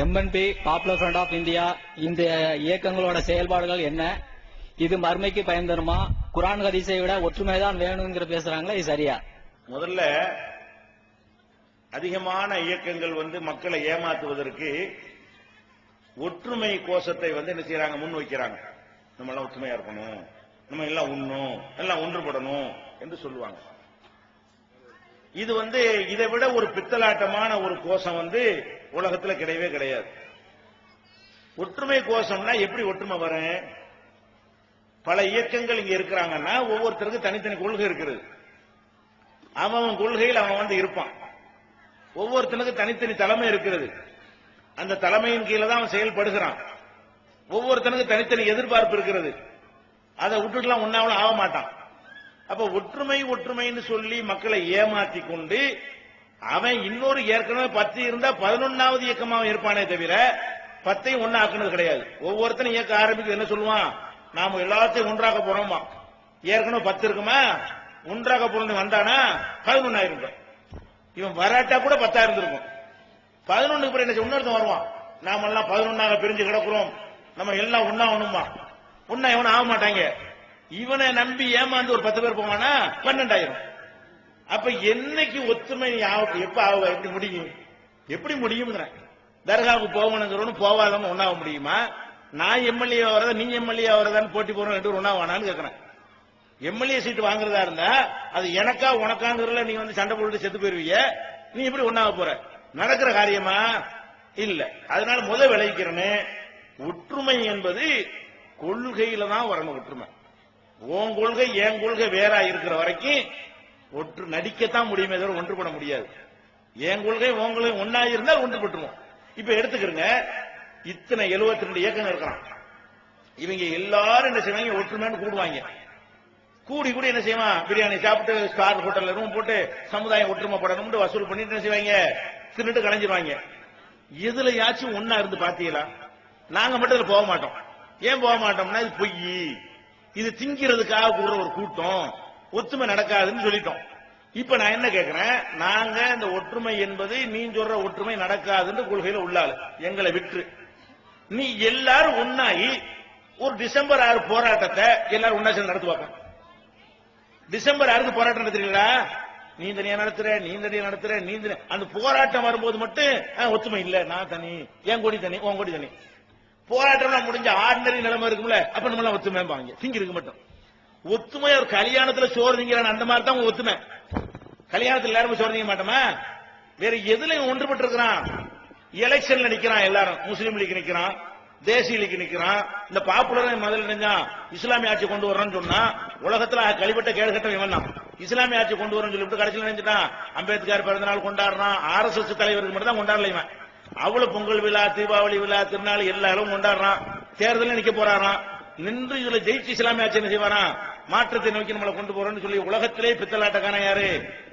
MNP popular front of India இந்த இயக்கங்களோட செயல்பாடுகள் என்ன? இது மறுமைக்கு பயன் தருமா? குரான் ஹதீஸை விட ஒற்றுமை தான் வேணுங்கிற பேசுறாங்களா? இது சரியா? முதல்ல அதிகமான இயக்கங்கள் மக்களை ஏமாற்றுவதற்கு ஒற்றுமை கோஷத்தை என்ன செய்யறாங்க, முன் வைக்கிறாங்க. நம்ம எல்லாம் ஒற்றுமையா இருக்கணும், நம்ம எல்லாம் உண்ணும், எல்லாம் ஒன்றுபடணும் என்று சொல்லுவாங்க. இது இதை விட ஒரு பித்தலாட்டமான ஒரு கோஷம் உலகத்தில் கிடையவே கிடையாது. ஒற்றுமை கோஷம்னா எப்படி ஒற்றுமை வரும்? பல இயக்கங்கள் இங்க இருக்கிறாங்கன்னா ஒவ்வொருத்தருக்கும் தனித்தனி கொள்கை இருக்கிறது. அவன் கொள்கையில் அவன் இருப்பான். ஒவ்வொருத்தனுக்கு தனித்தனி தலைமை இருக்கிறது. அந்த தலைமையின் கீழே தான் அவன் செயல்படுகிறான். ஒவ்வொருத்தனுக்கு தனித்தனி எதிர்பார்ப்பு இருக்கிறது. அதை விட்டுட்டுலாம் ஒன்னாவும் ஆக மாட்டான். அப்ப ஒற்றுமை ஒற்றுமைன்னு சொல்லி மக்களை ஏமாற்றி கொண்டு அவன் இன்னொரு ஏற்கனவே 10 இருந்தா 11வது இயக்கமாக இருப்பானே தவிர 10ஐயும் ஒன்னா ஆக்குனது கிடையாது. ஒவ்வொருத்தனும் இயக்க ஆரம்பிக்க என்ன சொல்லுவான், நாம எல்லாத்தையும் ஒன்றாக போறோமா, ஏற்கனவே 10 இருக்குமா, ஒன்றாக போறோம் வந்தானா 11 ஆயிருக்கும். இவன் வராட்டா கூட 10 இருந்திருக்கும். 11க்கு பிறகு என்ன இன்னொருத்தன் வருவான், நாம எல்லாம் 11ஆக பிரிஞ்சு கிடக்குறோம், நம்ம எல்லாம் ஒன்னா ஒண்ணுமா, ஒன்னா இவன் ஆக மாட்டாங்க. இவனை நம்பி ஏமாந்து ஒரு 10 பேர் போவானா 12 ஆயிரும். அப்ப என்னைக்கு ஒத்துமை எப்ப ஆக எப்படி முடியும்? எப்படி முடியும்? தர்காவுக்கு போகணும் போவாதவங்க ஒன்னாக முடியுமா? நான் எம்எல்ஏ வரதா நீ எம்எல்ஏ வரதான்னு போட்டி போறோம் ரெண்டு ஒன்னா வேணான்னு கேட்கிறேன். எம்எல்ஏ சீட் வாங்குறதா இருந்தா அது எனக்கா உனக்காங்கிறதுல நீ சண்டை போட்டு செத்து போயிருவீங்க. நீ எப்படி ஒன்னாக போற? நடக்கிற காரியமா இல்ல. அதனால முதல் விளைவிக்கிறேன்னு ஒற்றுமை என்பது கொள்கையில தான் வரணும். ஒற்றுமை உன் கொள்கை என் கொள்கை வேற இருக்கிற வரைக்கும் ஒன்று நடிக்கத்தான் முடியுமே தவிர ஒன்றுபட முடியாது. என் கொள்கை உன் கொள்கை ஒன்னா இருந்தால் ஒன்றுபட்டுருவோம். இப்ப எடுத்துக்கிறங்க, இத்தனை 72 இயக்கங்கள் இருக்கிறான். இவங்க எல்லாரும் என்ன செய்வாங்க, ஒற்றுமைன்னு கூடுவாங்க. கூடி கூட என்ன செய்வான், பிரியாணி சாப்பிட்டு ஸ்டார் ஹோட்டல்ல ரூம் போட்டு சமுதாயம் ஒற்றுமைப்படணும் வசூல் பண்ணிட்டு என்ன செய்வாங்க, தின்னுட்டு கலைஞ்சிருவாங்க. எதுலயாச்சும் ஒன்னா இருந்து பாத்தீங்களா? நாங்க மட்டும் இதுல போக மாட்டோம். ஏன் போக மாட்டோம்னா இது பொய், இது திங்கிறதுக்காக கூடுற ஒரு கூட்டம், ஒற்றுமை நடக்காதுன்னு சொல்லிட்டோம். இப்ப நான் என்ன கேட்கிறேன், நாங்க இந்த ஒற்றுமை என்பது நீ சொல்ற ஒற்றுமை நடக்காதுன்னு கொள்கையில உள்ளாரு எங்களை விட்டு நீ எல்லாரும் ஒன்னாகி ஒரு டிசம்பர் 6 போராட்டத்தை எல்லாரும் ஒன்னா சேர்ந்து நடத்துவாங்க. டிசம்பர் 6 போராட்டம் நடத்துறீங்களா? நீ தனியா நடத்துற, நீ தனியா நடத்துற, நீ அந்த போராட்டம் வரும்போது மட்டும் ஒற்றுமை இல்ல, நான் தனி, என் கொடி தனி, உன் கொடி தனி. போராட்டம் முடிஞ்ச ஆர்டினரி நிலைமை இருக்கும்ல, அப்ப நம்ம எல்லாம் ஒத்துமைப்பாங்க. திங்கிறதுக்கு மட்டும் ஒத்துமை. ஒரு கல்யாணத்துல சோறு திங்கிறான், அந்த மாதிரி தான் ஒத்துமை. கல்யாணத்துல எல்லாரும் சோறு திங்க மாட்டோமா? வேற எதுலயும் ஒன்றுபட்டு இருக்கிறான். எலெக்ஷன்ல நிக்கிறான், எல்லாரும் முஸ்லீம் லீக் நிக்கிறான், தேசிய லீக் நிக்கிறான். இந்த பாப்புலர் முதல்ல நினைஞ்சா இஸ்லாமிய ஆட்சி கொண்டு வர்றோம்னு சொன்னா உலகத்துல கழிப்பட்ட கேடு கட்டம் இவன் தான். இஸ்லாமிய ஆட்சி கொண்டு வரணும்னு சொல்லிட்டு கடைசியில் நினைச்சிட்டான் அம்பேத்கர் பிறந்த நாள் கொண்டாடுறான். RSS தலைவருக்கு மட்டும் தான் கொண்டாடல இவன். அவ்வளவு பொங்கல் விழா, தீபாவளி விழா, திருநாள் எல்லாரும் கொண்டாடுறான். தேர்தலில் நிக்க போறாராம். நின்று இதுல ஜெயிச்சு இஸ்லாமிய ஆட்சி என்ன செய்வாராம், மாற்றத்தை நோக்கி நம்மளை கொண்டு போறோம்னு சொல்லி உலகத்திலே பித்தலாட்டக்கான யாரு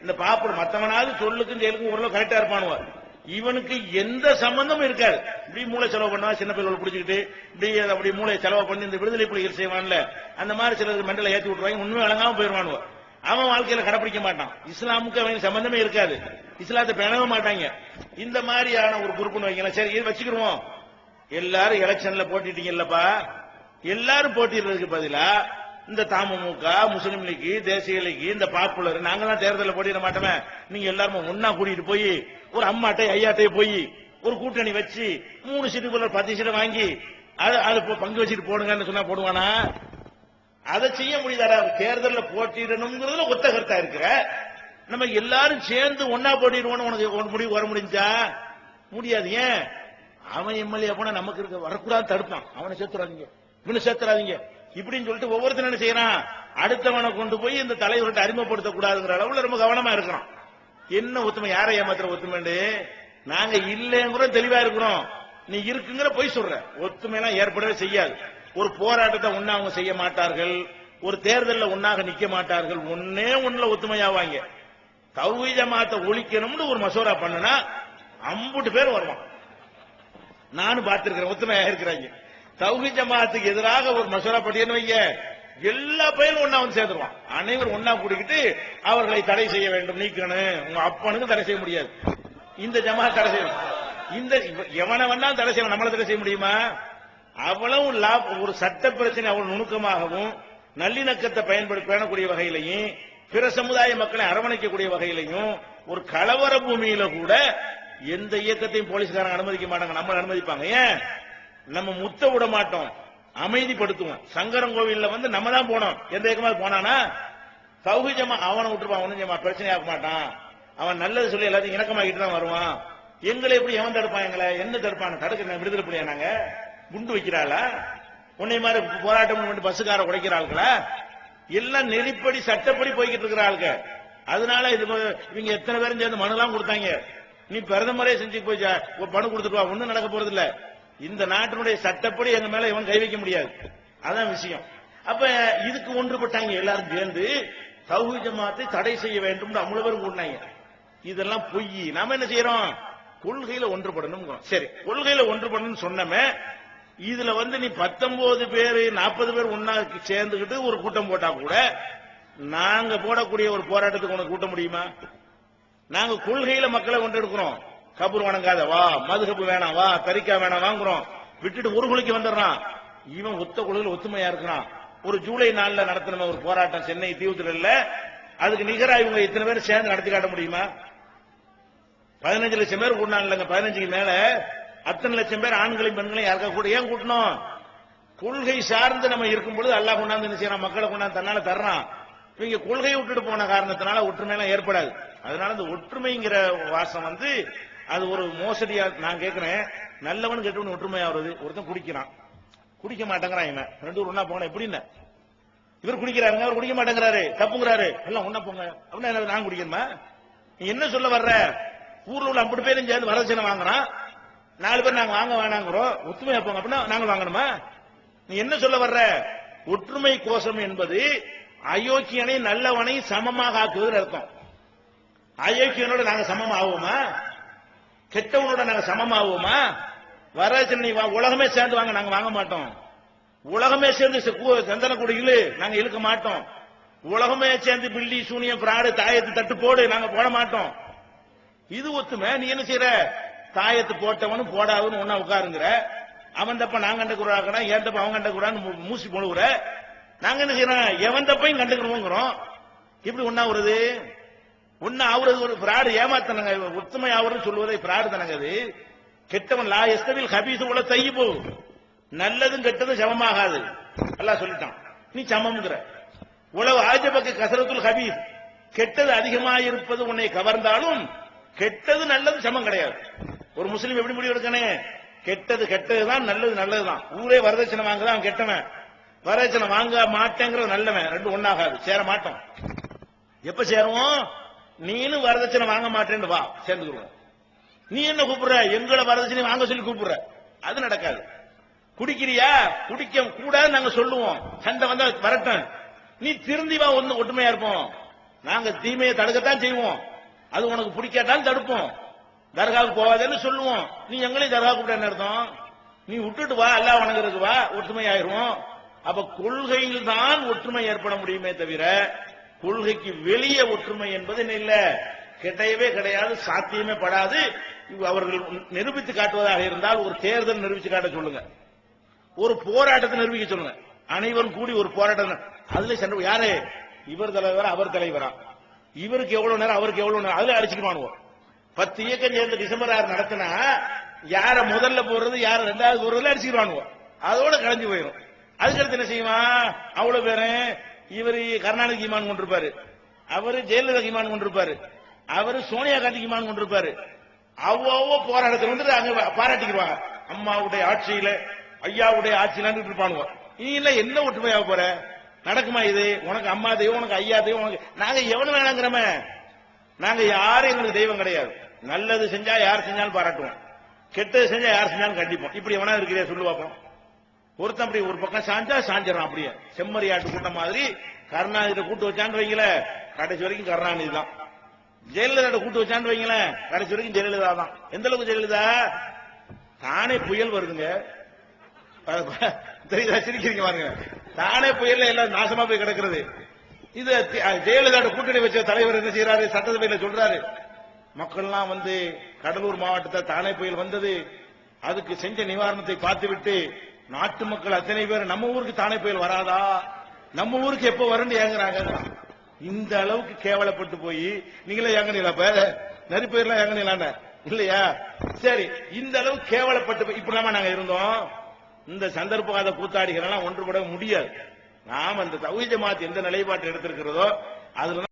இந்த பாப்புலர். மத்தவனாவது சொல்லுக்கும் செயலுக்கும் ஓரளவு கரெக்டா இருப்பானுவ. இவனுக்கு எந்த சம்பந்தமும் இருக்காது. இப்படி மூளை செலவு பண்ணா, சின்ன பிள்ளைகள் பிடிச்சிக்கிட்டு இப்படி அப்படி மூளை செலவு பண்ணி இந்த விடுதலை புலிகள் செய்வான்ல, அந்த மாதிரி சிலர் மெண்டல ஏற்றி விட்டுருவாங்க. உண்மை வழங்காம போயிருவானுவ. அவன் வாழ்க்கையில கடைப்பிடிக்க மாட்டான். இஸ்லாமுக்கு அவனுக்கு சம்பந்தமே இருக்காது. இஸ்லாத்தை பேணவே மாட்டாங்க. இந்த மாதிரியான ஒரு குரூப்னு வைக்கலாம். சரி, இது வச்சுக்கிடுவோம். எல்லாரும் எலெக்ஷன்ல போட்டிட்டீங்கல்லப்பா, எல்லாரும் போட்டிடுறதுக்கு பதிலா இந்த தமுக, முஸ்லீம் லீக், தேசிய லீக், இந்த பாப்புலர் நாங்கெல்லாம் தேர்தலில் போட்டிட மாட்டோமே, நீங்க எல்லாரும் ஒன்னா கூட்டிட்டு போய் ஒரு அம்மாட்டை ஐயாட்டை போய் ஒரு கூட்டணி வச்சு 3 சீட்டுக்குள்ள 10 சீட்டை வாங்கி அது பங்கு வச்சுட்டு போடுங்கன்னு சொன்னா போடுவானா? அதை செய்ய முடியாதா? தேர்தலில் போட்டிடணுங்கிறதுல ஒத்த கருத்தா இருக்கிற நம்ம எல்லாரும் சேர்ந்து ஒன்னா போட்டிடுவோம். உனக்கு முடிவு வர முடிஞ்சா முடியாது. ஏன்? அவன் எம்எல்ஏ போனா நமக்கு இருக்க வரக்கூடாது தடுப்பான். அவனை சேர்த்துறாதீங்க, இவனை சேர்த்துறாதீங்க இப்படின்னு சொல்லிட்டு ஒவ்வொருத்தரும் என்ன செய்யறான், அடுத்தவனை கொண்டு போய் இந்த தலைவர்கிட்ட அறிமுகப்படுத்தக்கூடாதுங்கிற அளவுல ரொம்ப கவனமா இருக்கிறோம். என்ன ஒத்துமை, யாரை ஏமாத்துற ஒத்துமை? நாங்க இல்லைங்கிற தெளிவா இருக்கிறோம், நீ இருக்குங்கிற போய் சொல்ற. ஒத்துமை எல்லாம் ஏற்படவே செய்யாது. ஒரு போராட்டத்தை ஒன்னா அவங்க செய்ய மாட்டார்கள், ஒரு தேர்தலில் ஒன்னாக நிக்க மாட்டார்கள். ஒன்னே ஒண்ணுல ஒத்துமையாவாங்க. தௌஹீத் ஜமாத்தை ஒழிக்கணும்னு ஒரு மசோரா பண்ணுனா 50 பேர் வருவான். நானும் பார்த்திருக்கிறேன், ஒத்துமையா இருக்கிறாங்க. தௌஹீத் ஜமாத்துக்கு எதிராக ஒரு மசோரா பட்டியன்னு வைங்க, எல்லா பயிலும் ஒன்னா வந்து சேர்ந்துருவான். அனைவரும் ஒன்னா கூடிக்கிட்டு அவர்களை தடை செய்ய வேண்டும், நீக்கணும். உங்க அப்பனுக்கு தடை செய்ய முடியாது, இந்த ஜமாத் தடை செய்யும். இந்த எவனை வேணா தடை செய்ய நம்மள தடை செய்ய முடியுமா? அவ்வளவு ஒரு சட்ட பிரச்சனை அவ்வளவு நுணுக்கமாகவும் நல்லிணக்கத்தை பேணக்கூடிய வகையிலையும் பிற சமுதாய மக்களை அரவணைக்கக்கூடிய வகையிலையும் ஒரு கலவர பூமியில கூட எந்த இயக்கத்தையும் போலீஸ்காரங்க அனுமதிக்க மாட்டாங்க. நம்ம அனுமதிப்பாங்க. ஏன்? நம்ம முத்த விட மாட்டோம், அமைதிப்படுத்துவோம். சங்கரங்கோவில்ல நம்ம தான் போனோம். எந்த இயக்கமாக போனானா தௌஹீஜமா அவனை விட்டுருப்பான், ஒன்னும் பிரச்சனை ஆக மாட்டான். அவன் நல்லது சொல்லி எல்லாத்தையும் இணக்கமாக்கிட்டு தான் வருவான். எங்களை எப்படி எவன் தடுப்பான்? எங்களை என்ன தடுப்பான்? தடுக்க விடுதலை புள்ளியா? நாங்க குண்டு வைக்கிறாளா? உன்னை மாதிரி போராட்டம் பஸ்ஸுக்கார உடைக்கிறாள்களா? எல்லாம் நெறிப்படி சட்டப்படி போய்கிட்டு இருக்கிறாளுங்க. அதனால இவங்க எத்தனை பேரும் சேர்ந்து மனுலாம் கொடுத்தாங்க. நீ பிரதமரே செஞ்சு போய் பணம் கொடுத்துட்டு வா, ஒண்ணும் நடக்க போறது இல்ல. இந்த நாட்டினுடைய சட்டப்படி எங்க மேல இவன் கை வைக்க முடியாது. அதான் விஷயம். அப்ப இதுக்கு ஒன்றுபட்டாங்க எல்லாரும் சேர்ந்து தௌஹீத் ஜமாத்தை தடை செய்ய வேண்டும் அவ்வளவு பேரும் கூட்டினாங்க. இதெல்லாம் பொய். நாம என்ன செய்யறோம்? கொள்கையில ஒன்றுபடணும். சரி, கொள்கையில ஒன்றுபடணும் சொன்னமே. இதுல நீ 19 பேர் 40 பேர் ஒன்னா சேர்ந்துகிட்டு ஒரு கூட்டம் போட்டா கூட நாங்க போடக்கூடிய ஒரு போராட்டத்துக்கு உனக்கு கூட்ட முடியுமா? நாங்க கொள்கையில மக்களை கொண்டெடுக்கிறோம். கபூர் வணங்காத வா, மதுகப்பு வேணாம் வா, தரிக்கா வேணாம் வாங்குறோம். விட்டுட்டு ஒரு குளிக்கு வந்துடுறான். இவன் ஒத்த கொள்கையில் ஒத்துமையா இருக்கிறான். ஒரு ஜூலை 4 நடத்தின ஒரு போராட்டம் சென்னை தீவுத்திடல்ல, அதுக்கு நிகரா இவங்க இத்தனை பேர் சேர்ந்து நடத்தி காட்ட முடியுமா? 15 லட்சம் பேர் கூட்டினாங்க. 15க்கு மேல அத்தனை லட்சம் பேர் ஆண்களையும் பெண்களையும் யாருக்கா கூட ஏன் கூட்டணும்? கொள்கை சார்ந்து நம்ம இருக்கும் பொழுது அல்லாஹ் கொண்டாந்து என்ன செய்யறான்? மக்களை கொண்டாந்து தன்னால தர்றான். இவங்க கொள்கையை விட்டுட்டு போன காரணத்தினால ஒற்றுமையெல்லாம் ஏற்படாது. அதனால இந்த ஒற்றுமைங்கிற வாசம் அது ஒரு மோசடியா. நான் கேட்கிறேன், நல்லவன் கெட்டவன் ஒற்றுமையா வருது. ஒருத்தன் குடிக்கிறான், குடிக்க மாட்டேங்கிறான். இவன் 2 பேர் ஒன்னா போன எப்படின்னு இவர் குடிக்கிறாருங்க, அவர் குடிக்க மாட்டேங்கிறாரு, தப்புங்கிறாரு. எல்லாம் ஒன்னா போங்க அப்படின்னா நான் குடிக்கணுமா? நீ என்ன சொல்ல வர்ற? ஊர்ல உள்ள 50 பேரும் சேர்ந்து வரதட்சணை வாங்குறான். 4 பேர் நாங்க வாங்க வேணாங்கிறோம், ஒத்துமையா போங்க அப்படின்னா நாங்க வாங்கணுமா? நீ என்ன சொல்ல வர்ற? ஒற்றுமை கோஷம் என்பது அயோக்கியனை நல்லவனை சமமாக ஆக்குவது அர்த்தம். அயோக்கியனோட நாங்க சமமாகுவோமா? கெட்டவனோட நாங்க சமமாகுவோமா? வரதட்சணை உலகமே சேர்ந்து வாங்க, நாங்க வாங்க மாட்டோம். உலகமே சேர்ந்து சந்தன குடிகள் நாங்க இழுக்க மாட்டோம். உலகமே சேர்ந்து பில்லி சூனியம் பிராடு தாயத்து தட்டு போடு, நாங்க போட மாட்டோம். இது ஒத்துமை. நீ என்ன செய்யற? தாயத்து போட்டவனும் போடாதுன்னு ஒன்னா உட்காருங்கிற. அவன் தப்ப நாங்க கண்டுக்குறாங்க, ஏன் தப்ப அவன் கண்டுக்குறான்னு மூசி போடுகிற. நாங்க என்ன செய்யறோம்? எவன் தப்பையும் கண்டுக்கிறோம். இப்படி ஒன்னா வருது. ஒன்னா ஆகுறது ஒரு பிராடு, ஏமாத்தனங்க. ஒத்துமை ஆகுறது சொல்லுவதை பிராடு தானங்க. அது கெட்டவன் லா எஸ்தவில் ஹபீஸ் உள்ள தையிபு, நல்லதும் கெட்டதும் சமமாகாது அல்லாஹ் சொல்லிட்டான். நீ சமம்ங்கிற. உலக ஆஜபக்கு கசரத்துல் ஹபீஸ், கெட்டது அதிகமாக இருப்பது உன்னை கவர்ந்தாலும் கெட்டது நல்லது சமம் கிடையாது. ஒரு முஸ்லீம் எப்படி முடிவு எடுக்கணும்? கெட்டது கெட்டதுதான், நல்லது நல்லதுதான். ஊரே வரதட்சணை வாங்குதான் அவன் கெட்டவன், வரதட்சணை வாங்க மாட்டேங்கிறது நல்லவன். ரெண்டு ஒன்னாகாது, சேர மாட்டோம். எப்ப சேருவோம்? நீனும் வரதட்சணை வாங்க மாட்டேன்னு வா, சேர்ந்துருவோம். நீ என்ன கூப்பிடுற? எங்களை வரதட்சணை வாங்க சொல்லி கூப்பிடுற, அது நடக்காது. குடிக்கிறியா? குடிக்க கூடாது நாங்க சொல்லுவோம். சண்டை வந்தா வரட்டும், நீ திருந்தி வா, ஒண்ணு ஒற்றுமையா இருப்போம். நாங்க தீமையை தடுக்கத்தான் செய்வோம், அது உனக்கு பிடிக்காட்டாலும் தடுப்போம். தர்காவுக்கு போவாதேன்னு சொல்லுவோம். நீ எங்களையும் தர்கா கூப்பிட என்ன அர்த்தம்? நீ விட்டுட்டு வா, அல்லாஹ் வணங்குறதுக்கு வா, ஒற்றுமை ஆயிரும். அப்ப கொள்கையில் தான் ஒற்றுமை ஏற்பட முடியுமே தவிர கொள்கைக்கு வெளியே ஒற்றுமை என்பது இல்ல, கிடையவே கிடையாது, சாத்தியமே படாது. அவர்கள் நிரூபித்து காட்டுவதாக இருந்தால் ஒரு தேர்தல் நிரூபித்து காட்ட சொல்லுங்க, ஒரு போராட்டத்தை நிரூபிக்க சொல்லுங்க. அனைவரும் கூடி ஒரு போராட்டம், அதுல சண்டை. யாரு? இவர் தலைவரா அவர் தலைவரா? இவருக்கு எவ்வளவு நேரம் அவருக்கு எவ்வளவு நேரம், அதுல அடிச்சுக்குவானுவோம். 10 இயக்கம் சேர்ந்து டிசம்பர் 6 நடத்தினா யார முதல்ல போறது யார 2வது போறதுல அடிச்சுக்குவானுவோம். அதோட கலைஞ்சு போயிடும். அதுக்கடுத்து என்ன செய்வான்? அவ்வளவு பேரு இவரு கருணாநிதி ஈமான் கொண்டிருப்பாரு, அவரு ஜெயலலிதா ஈமான் கொண்டிருப்பாரு, அவரு சோனியா காந்தி ஈமான் கொண்டிருப்பாரு. அவ்வளோ போராட்டத்தை வந்து அங்க பாராட்டிக்குவாங்க. அம்மாவுடைய ஆட்சியில ஐயாவுடைய ஆட்சியில இருப்பானுவோம். நீ இல்ல என்ன ஒற்றுமையாக போற? நடக்குமா இது? உனக்கு அம்மா தெய்வம், உனக்கு ஐயா தெய்வம், உனக்கு நாங்க எவனு வேணாங்கிறமே. நாங்க யாரும் எங்களுக்கு தெய்வம் கிடையாது. நல்லது செஞ்சா யார் செஞ்சாலும் பாராட்டுவோம், கெட்டது செஞ்சா யார் செஞ்சாலும் கண்டிப்போம். இப்படி எவனா இருக்கிறே சொல்லு பார்ப்போம். ஒருத்தன் அப்படி ஒரு பக்கம் சாஞ்சா சாஞ்சிடறான். அப்படியே செம்மறியாட்டு கூட்டம் மாதிரி கருணாநிதி கூட்டு வச்சான்னு வைங்கள, கடைசி வரைக்கும் கருணாநிதி தான். ஜெயலலிதா கூட்டு வச்சான்னு வைங்கள, கடைசி வரைக்கும் ஜெயலலிதா தான். எந்த அளவுக்கு ஜெயலலிதா? தானே புயல் வருதுங்க, தெரியுதா? சிரிக்கிறீங்க பாருங்க. தானே புயல்ல எல்லாம் நாசமா போய் கிடக்கிறது. இது ஜெயலலிதா கூட்டணி வச்ச தலைவர் என்ன செய்யறாரு? சட்டசபையில சொல்றாரு, மக்கள்லாம் வந்து கடலூர் மாவட்டத்தில் தானே புயல் வந்தது, அதுக்கு செஞ்ச நிவாரணத்தை பார்த்துவிட்டு நாட்டு மக்கள் அத்தனை பேர் நம்ம ஊருக்கு தானே புயல் வராதா, நம்ம ஊருக்கு எப்ப வரும்னு ஏங்குறாங்க. இந்த அளவுக்கு கேவலப்பட்டு போய் நீங்களே ஏங்கனீங்களா? நெறி பேர்லாம் ஏங்கனீங்களான இல்லையா? சரி, இந்த அளவுக்கு கேவலப்பட்டு போய் இப்படிலாமா நாங்க இருந்தோம்? இந்த சந்தர்ப்பவாத கூத்தாடிகள் எல்லாம் ஒன்றுபட முடியாது. நாம் அந்த தௌஹீத் ஜமாத் எந்த நிலைப்பாட்டை எடுத்திருக்கிறதோ அதுல